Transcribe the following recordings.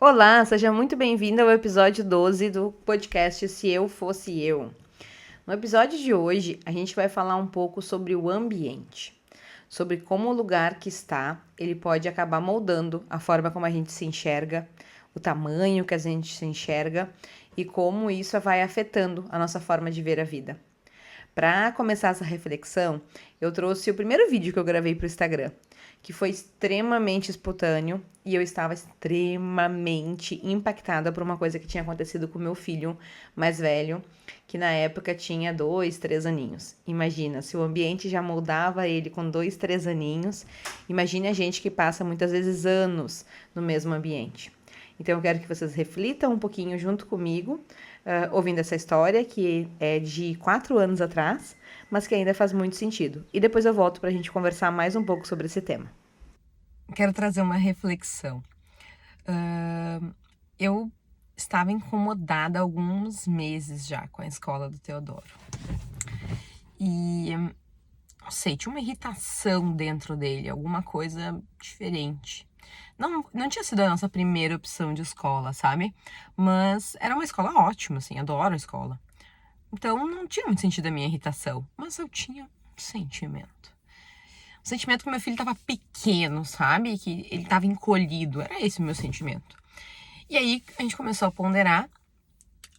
Olá, seja muito bem-vindo ao episódio 12 do podcast Se Eu Fosse Eu. No episódio de hoje, a gente vai falar um pouco sobre o ambiente, sobre como o lugar que está, ele pode acabar moldando a forma como a gente se enxerga, o tamanho que a gente se enxerga e como isso vai afetando a nossa forma de ver a vida. Para começar essa reflexão, eu trouxe o primeiro vídeo que eu gravei para o Instagram, que foi extremamente espontâneo e eu estava extremamente impactada por uma coisa que tinha acontecido com meu filho mais velho, que na época tinha 2, 3 aninhos. Imagina, se o ambiente já moldava ele com 2, 3 aninhos, imagine a gente que passa muitas vezes anos no mesmo ambiente. Então eu quero que vocês reflitam um pouquinho junto comigo, ouvindo essa história que é de 4 anos atrás, mas que ainda faz muito sentido. E depois eu volto para a gente conversar mais um pouco sobre esse tema. Quero trazer uma reflexão. Eu estava incomodada há alguns meses já com a escola do Teodoro. E, não sei, tinha uma irritação dentro dele, alguma coisa diferente. Não tinha sido a nossa primeira opção de escola, sabe? Mas era uma escola ótima, assim, adoro a escola. Então não tinha muito sentido a minha irritação, mas eu tinha um sentimento. Um sentimento que meu filho estava pequeno, sabe? Que ele estava encolhido. Era esse o meu sentimento. E aí a gente começou a ponderar.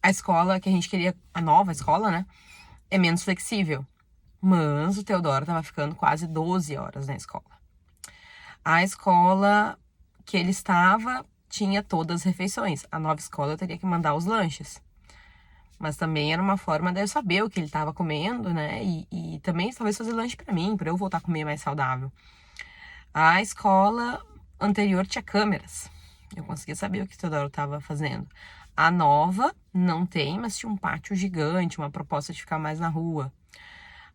A escola que a gente queria, a nova escola, né? É menos flexível. Mas o Teodoro tava ficando quase 12 horas na escola. A escola que ele estava tinha todas as refeições. A nova escola eu teria que mandar os lanches. Mas também era uma forma de eu saber o que ele estava comendo, né? E também talvez fazer lanche para mim, para eu voltar a comer mais saudável. A escola anterior tinha câmeras. Eu conseguia saber o que o Teodoro estava fazendo. A nova não tem, mas tinha um pátio gigante, uma proposta de ficar mais na rua.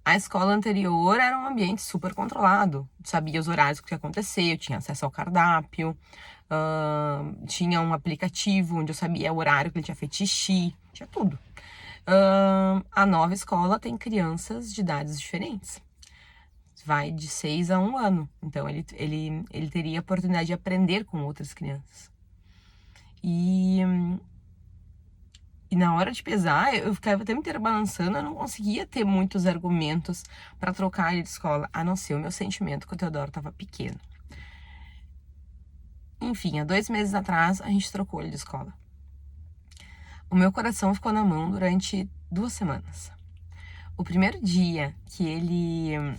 A escola anterior era um ambiente super controlado. Sabia os horários que ia acontecer, eu tinha acesso ao cardápio, tinha um aplicativo onde eu sabia o horário que ele tinha feito xixi, tinha tudo. A nova escola tem crianças de idades diferentes. Vai de 6 a 1 ano. Então, ele teria a oportunidade de aprender com outras crianças. E na hora de pesar, eu ficava o tempo inteiro balançando, eu não conseguia ter muitos argumentos para trocar ele de escola, a não ser o meu sentimento que o Teodoro estava pequeno. Enfim, há 2 meses atrás, a gente trocou ele de escola. O meu coração ficou na mão durante 2 semanas. O primeiro dia que ele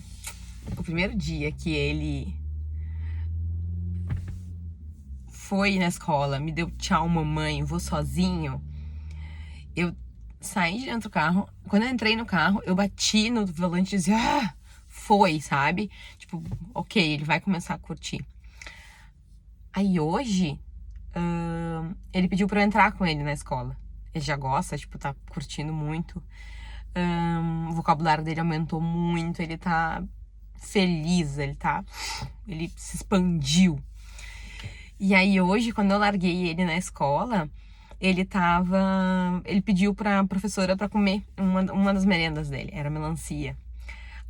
foi na escola, me deu tchau, mamãe, vou sozinho, eu saí de dentro do carro. Quando eu entrei no carro, eu bati no volante e dizia, foi, sabe? Tipo, ok, ele vai começar a curtir. Aí hoje, ele pediu pra eu entrar com ele na escola. Ele já gosta, tipo, tá curtindo muito. O vocabulário dele aumentou muito, ele tá feliz, ele se expandiu. E aí hoje, quando eu larguei ele na escola, ele pediu pra professora pra comer uma das merendas dele, era melancia.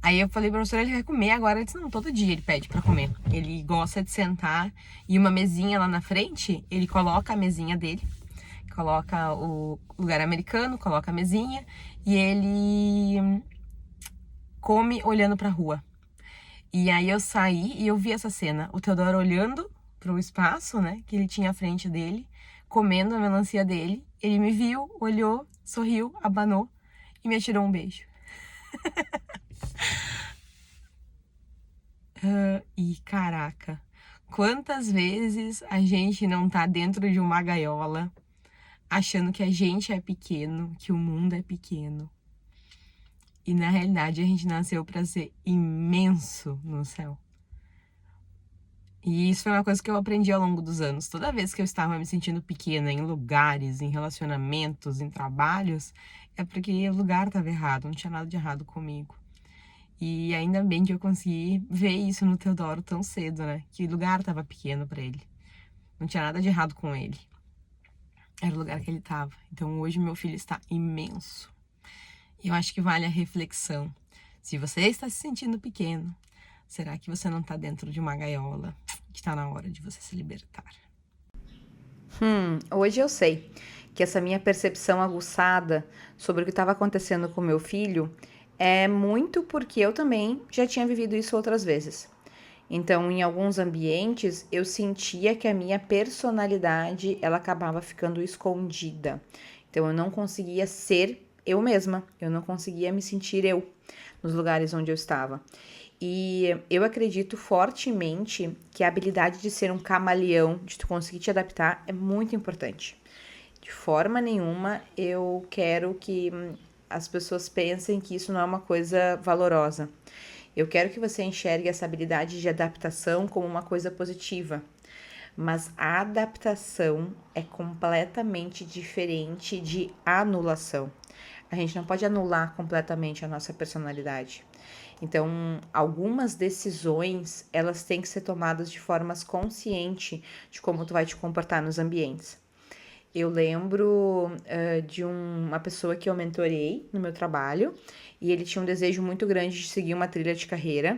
Aí eu falei, professora, ele vai comer agora? Ele disse, não, todo dia ele pede pra comer. Ele gosta de sentar e uma mesinha lá na frente, ele coloca a mesinha dele, coloca o lugar americano, coloca a mesinha e ele come olhando pra rua. E aí eu saí e eu vi essa cena, o Teodoro olhando pro espaço, né, que ele tinha à frente dele, comendo a melancia dele. Ele me viu, olhou, sorriu, abanou e me atirou um beijo. E caraca, quantas vezes a gente não tá dentro de uma gaiola, achando que a gente é pequeno, que o mundo é pequeno. E na realidade a gente nasceu para ser imenso no céu. E isso foi uma coisa que eu aprendi ao longo dos anos. Toda vez que eu estava me sentindo pequena em lugares, em relacionamentos, em trabalhos, é porque o lugar estava errado, não tinha nada de errado comigo. E ainda bem que eu consegui ver isso no Teodoro tão cedo, né? Que o lugar estava pequeno para ele. Não tinha nada de errado com ele. Era o lugar que ele estava. Então hoje meu filho está imenso. E eu acho que vale a reflexão. Se você está se sentindo pequeno, será que você não está dentro de uma gaiola que está na hora de você se libertar? Hoje eu sei que essa minha percepção aguçada sobre o que estava acontecendo com meu filho é muito porque eu também já tinha vivido isso outras vezes. Então, em alguns ambientes, eu sentia que a minha personalidade ela acabava ficando escondida. Então, eu não conseguia ser eu mesma, eu não conseguia me sentir eu nos lugares onde eu estava. E eu acredito fortemente que a habilidade de ser um camaleão, de tu conseguir te adaptar, é muito importante. De forma nenhuma eu quero que as pessoas pensem que isso não é uma coisa valorosa. Eu quero que você enxergue essa habilidade de adaptação como uma coisa positiva. Mas a adaptação é completamente diferente de anulação. A gente não pode anular completamente a nossa personalidade. Então, algumas decisões, elas têm que ser tomadas de formas consciente de como tu vai te comportar nos ambientes. Eu lembro de uma pessoa que eu mentorei no meu trabalho e ele tinha um desejo muito grande de seguir uma trilha de carreira.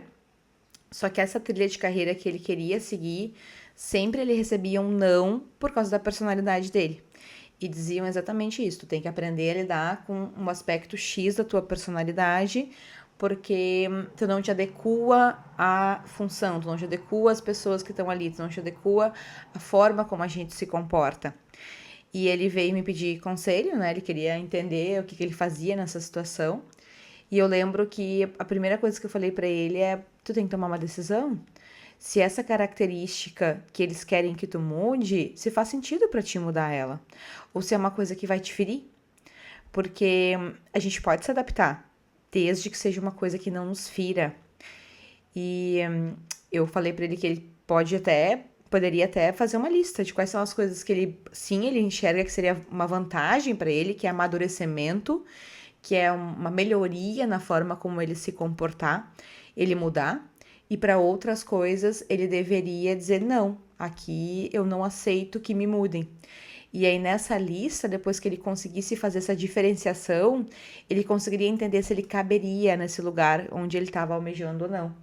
Só que essa trilha de carreira que ele queria seguir, sempre ele recebia um não por causa da personalidade dele. E diziam exatamente isso: tu tem que aprender a lidar com um aspecto X da tua personalidade, porque tu não te adequa à função, tu não te adequa às pessoas que estão ali, tu não te adequa à forma como a gente se comporta. E ele veio me pedir conselho, né? Ele queria entender o que ele fazia nessa situação. E eu lembro que a primeira coisa que eu falei pra ele é: tu tem que tomar uma decisão. Se essa característica que eles querem que tu mude, se faz sentido pra ti mudar ela, ou se é uma coisa que vai te ferir. Porque a gente pode se adaptar, desde que seja uma coisa que não nos fira. E eu falei pra ele que ele poderia até fazer uma lista de quais são as coisas que ele enxerga que seria uma vantagem pra ele, que é amadurecimento, que é uma melhoria na forma como ele se comportar, ele mudar. E para outras coisas, ele deveria dizer: não, aqui eu não aceito que me mudem. E aí, nessa lista, depois que ele conseguisse fazer essa diferenciação, ele conseguiria entender se ele caberia nesse lugar onde ele estava almejando ou não.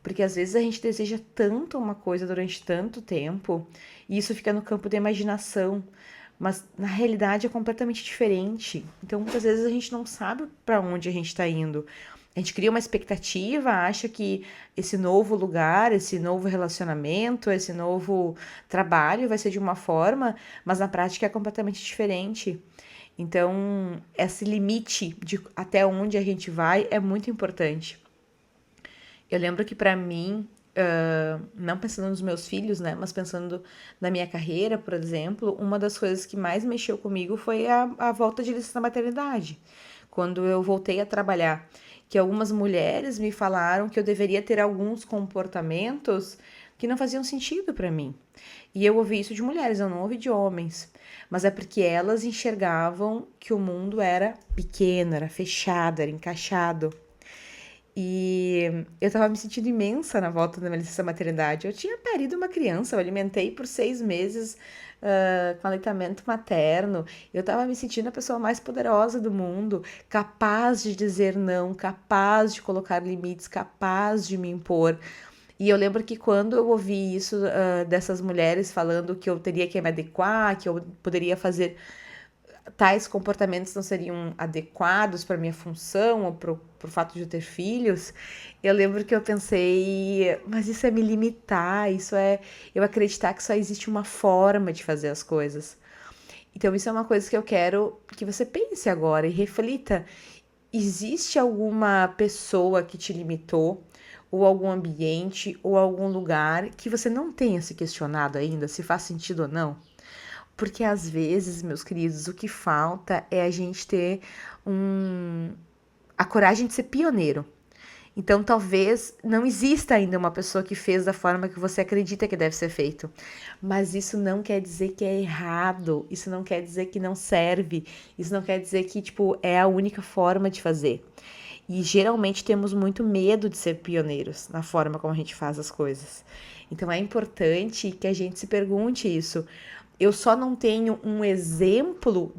Porque às vezes a gente deseja tanto uma coisa durante tanto tempo, e isso fica no campo da imaginação, mas na realidade é completamente diferente. Então muitas vezes a gente não sabe para onde a gente está indo. A gente cria uma expectativa, acha que esse novo lugar, esse novo relacionamento, esse novo trabalho vai ser de uma forma, mas na prática é completamente diferente. Então, esse limite de até onde a gente vai é muito importante. Eu lembro que para mim, não pensando nos meus filhos, né, mas pensando na minha carreira, por exemplo, uma das coisas que mais mexeu comigo foi a volta de licença maternidade. Quando eu voltei a trabalhar, que algumas mulheres me falaram que eu deveria ter alguns comportamentos que não faziam sentido para mim. E eu ouvi isso de mulheres, eu não ouvi de homens. Mas é porque elas enxergavam que o mundo era pequeno, era fechado, era encaixado. E eu tava me sentindo imensa na volta da minha licença maternidade. Eu tinha parido uma criança, eu alimentei por 6 meses com aleitamento materno. Eu tava me sentindo a pessoa mais poderosa do mundo, capaz de dizer não, capaz de colocar limites, capaz de me impor. E eu lembro que quando eu ouvi isso dessas mulheres falando que eu teria que me adequar, que eu poderia fazer tais comportamentos não seriam adequados para minha função ou para o fato de eu ter filhos, eu lembro que eu pensei, mas isso é me limitar, isso é eu acreditar que só existe uma forma de fazer as coisas. Então isso é uma coisa que eu quero que você pense agora e reflita. Existe alguma pessoa que te limitou, ou algum ambiente, ou algum lugar que você não tenha se questionado ainda se faz sentido ou não? Porque às vezes, meus queridos, o que falta é a gente ter a coragem de ser pioneiro. Então, talvez não exista ainda uma pessoa que fez da forma que você acredita que deve ser feito. Mas isso não quer dizer que é errado. Isso não quer dizer que não serve. Isso não quer dizer que, tipo, é a única forma de fazer. E geralmente temos muito medo de ser pioneiros na forma como a gente faz as coisas. Então é importante que a gente se pergunte isso. Eu só não tenho um exemplo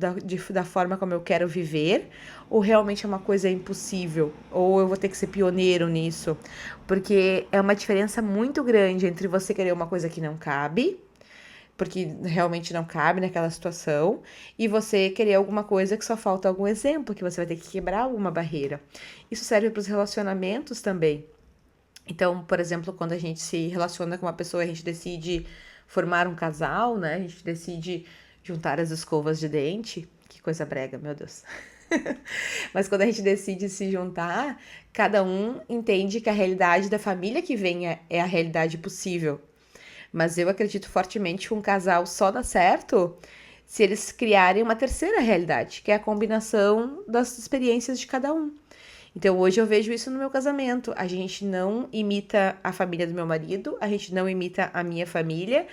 da forma como eu quero viver, ou realmente é uma coisa impossível, ou eu vou ter que ser pioneiro nisso, porque é uma diferença muito grande entre você querer uma coisa que não cabe, porque realmente não cabe naquela situação, e você querer alguma coisa que só falta algum exemplo, que você vai ter que quebrar alguma barreira. Isso serve para os relacionamentos também. Então, por exemplo, quando a gente se relaciona com uma pessoa, a gente decide formar um casal, né? A gente decide juntar as escovas de dente. Que coisa brega, meu Deus. Mas quando a gente decide se juntar, cada um entende que a realidade da família que vem é a realidade possível. Mas eu acredito fortemente que um casal só dá certo se eles criarem uma terceira realidade, que é a combinação das experiências de cada um. Então hoje eu vejo isso no meu casamento. A gente não imita a família do meu marido, a gente não imita a minha família,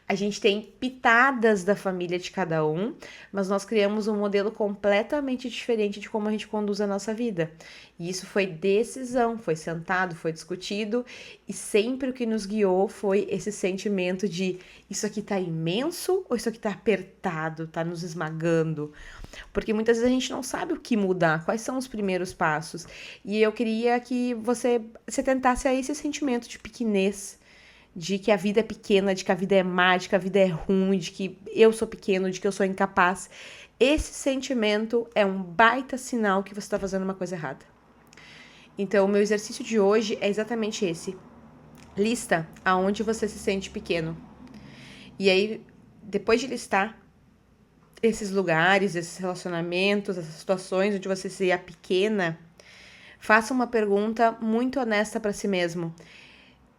a gente tem pitadas da família de cada um, mas nós criamos um modelo completamente diferente de como a gente conduz a nossa vida. E isso foi decisão, foi sentado, foi discutido, e sempre o que nos guiou foi esse sentimento de isso aqui tá imenso ou isso aqui tá apertado, tá nos esmagando. Porque muitas vezes a gente não sabe o que mudar, quais são os primeiros passos. E eu queria que você tentasse a esse sentimento de pequenez, de que a vida é pequena, de que a vida é má, de que a vida é ruim, de que eu sou pequeno, de que eu sou incapaz. Esse sentimento é um baita sinal que você está fazendo uma coisa errada. Então, o meu exercício de hoje é exatamente esse. Lista aonde você se sente pequeno. E aí, depois de listar esses lugares, esses relacionamentos, essas situações onde você se é pequena, faça uma pergunta muito honesta para si mesmo.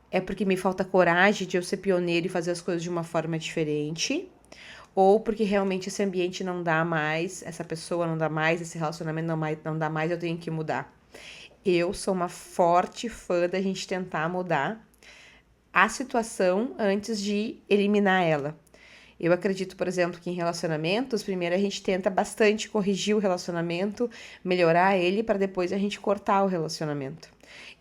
É porque me falta coragem de eu ser pioneiro e fazer as coisas de uma forma diferente? Ou porque realmente esse ambiente não dá mais, essa pessoa não dá mais, esse relacionamento não dá mais, eu tenho que mudar? Eu sou uma forte fã da gente tentar mudar a situação antes de eliminar ela. Eu acredito, por exemplo, que em relacionamentos, primeiro a gente tenta bastante corrigir o relacionamento, melhorar ele, para depois a gente cortar o relacionamento.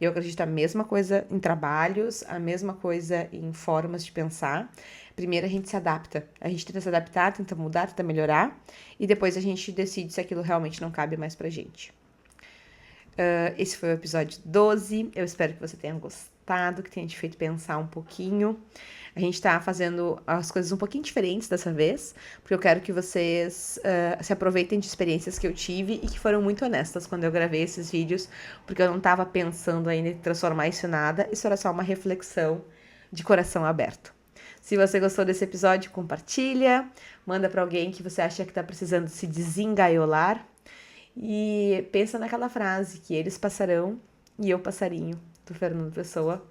Eu acredito a mesma coisa em trabalhos, a mesma coisa em formas de pensar. Primeiro a gente se adapta, a gente tenta se adaptar, tenta mudar, tenta melhorar, e depois a gente decide se aquilo realmente não cabe mais pra gente. Esse foi o episódio 12. Eu espero que você tenha gostado, que tenha te feito pensar um pouquinho. A gente tá fazendo as coisas um pouquinho diferentes dessa vez, porque eu quero que vocês se aproveitem de experiências que eu tive e que foram muito honestas quando eu gravei esses vídeos, porque eu não tava pensando ainda em transformar isso em nada, isso era só uma reflexão de coração aberto. Se você gostou desse episódio, compartilha, manda para alguém que você acha que tá precisando se desengaiolar. E pensa naquela frase que eles passarão e eu passarinho, do Fernando Pessoa,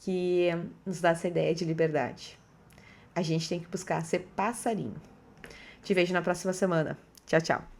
que nos dá essa ideia de liberdade. A gente tem que buscar ser passarinho. Te vejo na próxima semana. Tchau, tchau.